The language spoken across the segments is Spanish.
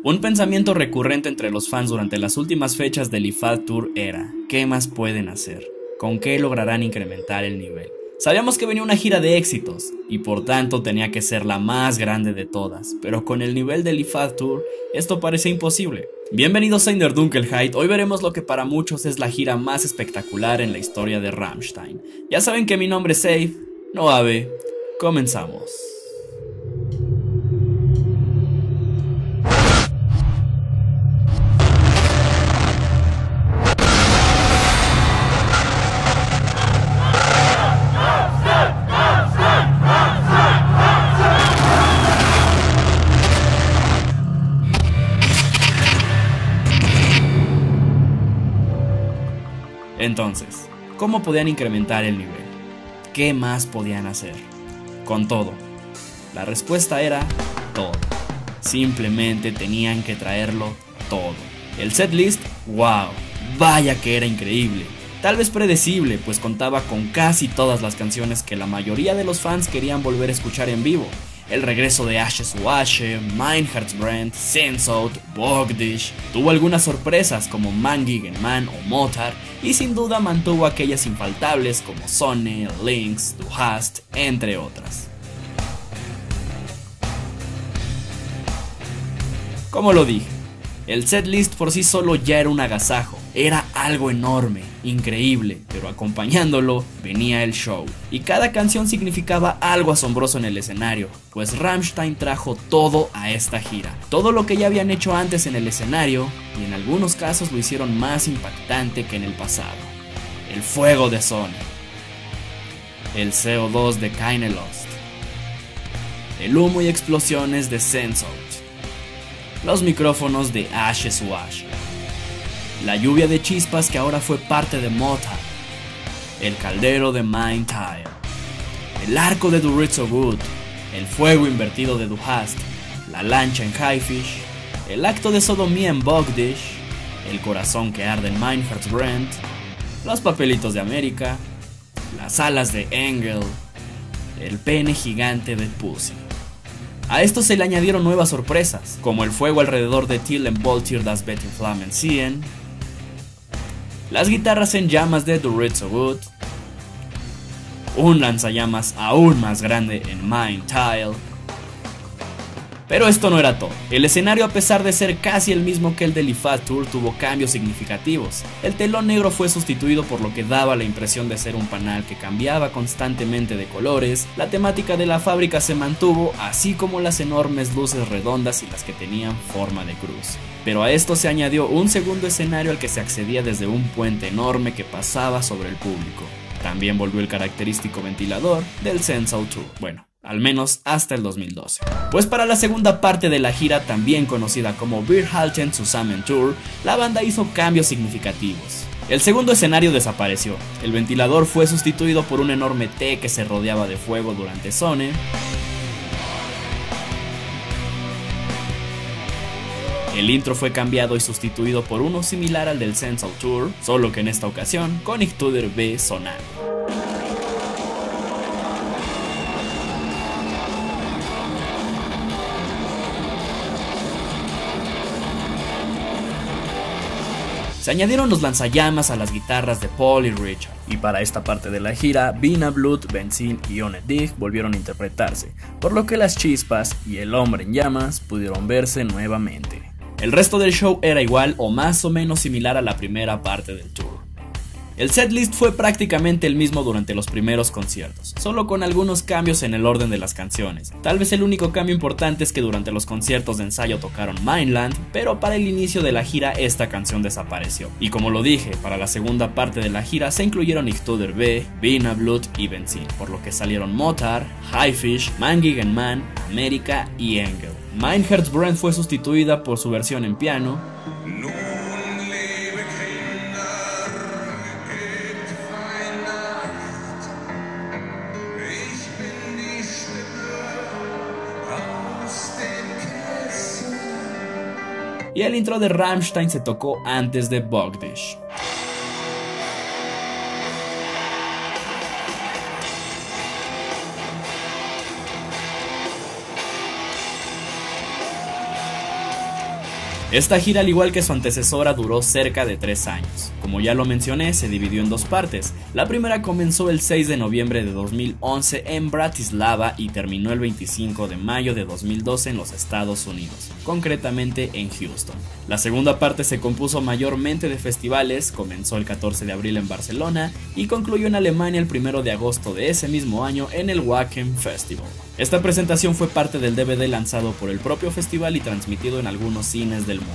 Un pensamiento recurrente entre los fans durante las últimas fechas del IFAD Tour era: ¿qué más pueden hacer? ¿Con qué lograrán incrementar el nivel? Sabíamos que venía una gira de éxitos, y por tanto tenía que ser la más grande de todas, pero con el nivel del IFAD Tour, esto parece imposible. Bienvenidos a In der Dunkelheit, hoy veremos lo que para muchos es la gira más espectacular en la historia de Rammstein. Ya saben que mi nombre es Seif, no Abe, comenzamos. Entonces, ¿cómo podían incrementar el nivel? ¿Qué más podían hacer? Con todo. La respuesta era todo. Simplemente tenían que traerlo todo. El setlist, wow, vaya que era increíble. Tal vez predecible, pues contaba con casi todas las canciones que la mayoría de los fans querían volver a escuchar en vivo. El regreso de Asche zu Asche, Mein Herzbrennt, Sehnsucht, Bogdish, tuvo algunas sorpresas como Man gegen Man o Motar, y sin duda mantuvo aquellas infaltables como Sonne, Lynx, Du hast, entre otras. Como lo dije, el setlist por sí solo ya era un agasajo, era algo enorme, increíble, pero acompañándolo venía el show, y cada canción significaba algo asombroso en el escenario, pues Rammstein trajo todo a esta gira, todo lo que ya habían hecho antes en el escenario, y en algunos casos lo hicieron más impactante que en el pasado. El fuego de Sonne, el CO2 de Keine Lust, el humo y explosiones de Sehnsucht, los micrófonos de Asche zu Asche, la lluvia de chispas que ahora fue parte de Motar, el caldero de Mein Teil, el arco de Du so gut, el fuego invertido de Du hast, la lancha en Haifisch, el acto de sodomía en Bogdish, el corazón que arde en Mein Herzbrennt, los papelitos de América, las alas de Engel, el pene gigante de Pussy. A esto se le añadieron nuevas sorpresas, como el fuego alrededor de Till en Voltir das Bett in Flammen ziehen, las guitarras en llamas de Du so gut, un lanzallamas aún más grande en Mein Teil. Pero esto no era todo. El escenario, a pesar de ser casi el mismo que el del IFAD Tour, tuvo cambios significativos. El telón negro fue sustituido por lo que daba la impresión de ser un panal que cambiaba constantemente de colores, la temática de la fábrica se mantuvo, así como las enormes luces redondas y las que tenían forma de cruz. Pero a esto se añadió un segundo escenario al que se accedía desde un puente enorme que pasaba sobre el público. También volvió el característico ventilador del Sehnsucht Tour. Bueno, al menos hasta el 2012. Pues para la segunda parte de la gira, también conocida como Wir halten zusammen Tour, la banda hizo cambios significativos. El segundo escenario desapareció, el ventilador fue sustituido por un enorme T que se rodeaba de fuego durante Sonne, el intro fue cambiado y sustituido por uno similar al del Sehnsucht Tour, solo que en esta ocasión con Ich tu dir weh sonando. Se añadieron los lanzallamas a las guitarras de Paul y Richard, y para esta parte de la gira, Wiener Blut, Benzin y Ohne dich volvieron a interpretarse, por lo que las chispas y el hombre en llamas pudieron verse nuevamente. El resto del show era igual o más o menos similar a la primera parte del tour. El setlist fue prácticamente el mismo durante los primeros conciertos, solo con algunos cambios en el orden de las canciones. Tal vez el único cambio importante es que durante los conciertos de ensayo tocaron Mainland, pero para el inicio de la gira esta canción desapareció. Y como lo dije, para la segunda parte de la gira se incluyeron Ich tu dir weh, Wiener Blut y Benzin, por lo que salieron Motar, Haifisch, Man gegen Man, América y Engel. Mein Herzbrennt fue sustituida por su versión en piano, y el intro de Rammstein se tocó antes de Bogdish. Esta gira, al igual que su antecesora, duró cerca de 3 años. Como ya lo mencioné, se dividió en dos partes. La primera comenzó el 6 de noviembre de 2011 en Bratislava y terminó el 25 de mayo de 2012 en los Estados Unidos, concretamente en Houston. La segunda parte se compuso mayormente de festivales, comenzó el 14 de abril en Barcelona y concluyó en Alemania el 1 de agosto de ese mismo año en el Wacken Festival. Esta presentación fue parte del DVD lanzado por el propio festival y transmitido en algunos cines del mundo.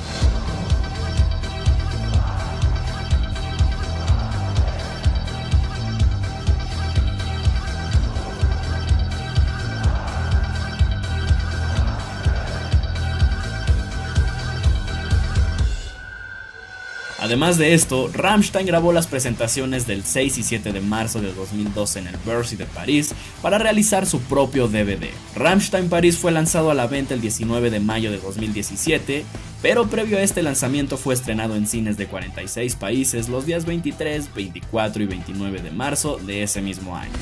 Además de esto, Rammstein grabó las presentaciones del 6 y 7 de marzo de 2012 en el Bercy de París para realizar su propio DVD. Rammstein París fue lanzado a la venta el 19 de mayo de 2017, pero previo a este lanzamiento fue estrenado en cines de 46 países los días 23, 24 y 29 de marzo de ese mismo año.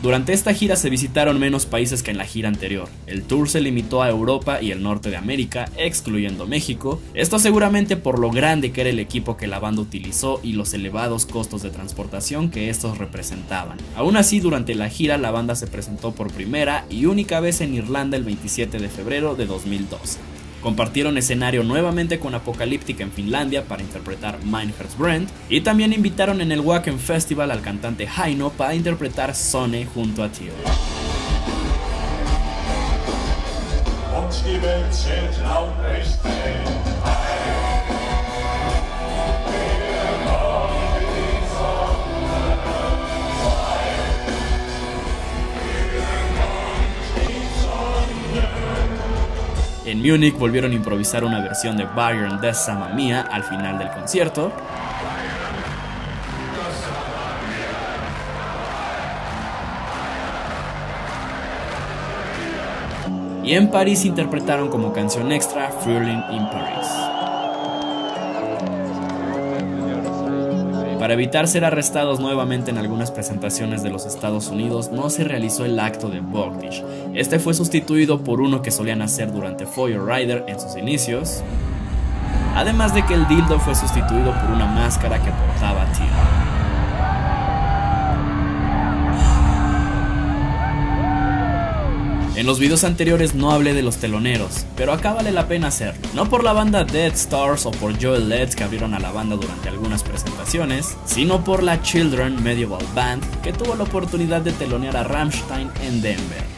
Durante esta gira se visitaron menos países que en la gira anterior. El tour se limitó a Europa y el norte de América, excluyendo México, esto seguramente por lo grande que era el equipo que la banda utilizó y los elevados costos de transportación que estos representaban. Aún así, durante la gira la banda se presentó por primera y única vez en Irlanda el 27 de febrero de 2012. Compartieron escenario nuevamente con Apocalyptic en Finlandia para interpretar Mein Herz brennt y también invitaron en el Wacken Festival al cantante Heino para interpretar Sonne junto a Till. En Múnich volvieron a improvisar una versión de Bayern des Mamma Mia al final del concierto. Y en París interpretaron como canción extra Frühling in Paris. Para evitar ser arrestados nuevamente en algunas presentaciones de los Estados Unidos, no se realizó el acto de Bogdish. Este fue sustituido por uno que solían hacer durante For Your Rider en sus inicios, además de que el dildo fue sustituido por una máscara que portaba Till. En los videos anteriores no hablé de los teloneros, pero acá vale la pena hacerlo. No por la banda Dead Stars o por Joel Letts que abrieron a la banda durante algunas presentaciones, sino por la Children Medieval Band que tuvo la oportunidad de telonear a Rammstein en Denver.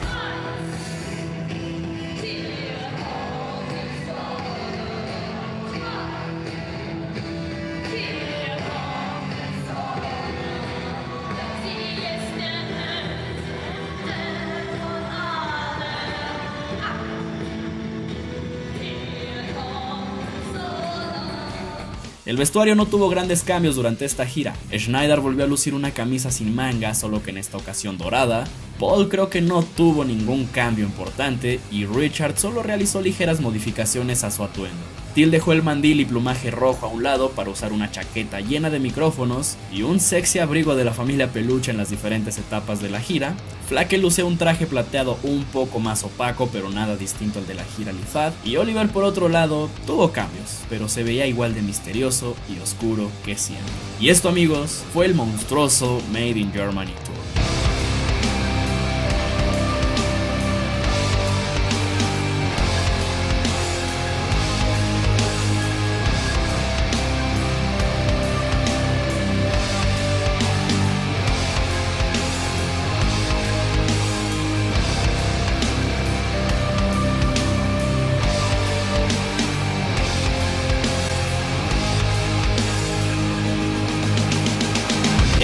El vestuario no tuvo grandes cambios durante esta gira. Schneider volvió a lucir una camisa sin manga, solo que en esta ocasión dorada. Paul creo que no tuvo ningún cambio importante y Richard solo realizó ligeras modificaciones a su atuendo. Till dejó el mandil y plumaje rojo a un lado para usar una chaqueta llena de micrófonos y un sexy abrigo de la familia Peluche en las diferentes etapas de la gira. Flake lució un traje plateado un poco más opaco pero nada distinto al de la gira Lifad, y Oliver por otro lado tuvo cambios, pero se veía igual de misterioso y oscuro que siempre. Y esto, amigos, fue el monstruoso Made in Germany Tour.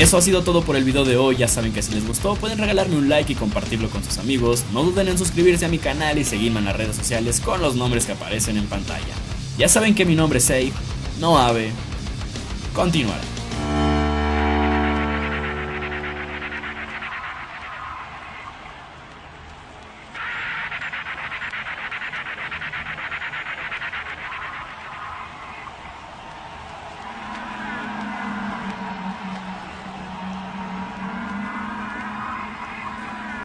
Eso ha sido todo por el video de hoy. Ya saben que si les gustó pueden regalarme un like y compartirlo con sus amigos. No duden en suscribirse a mi canal y seguirme en las redes sociales con los nombres que aparecen en pantalla. Ya saben que mi nombre es Sei, no Abe. Continuará.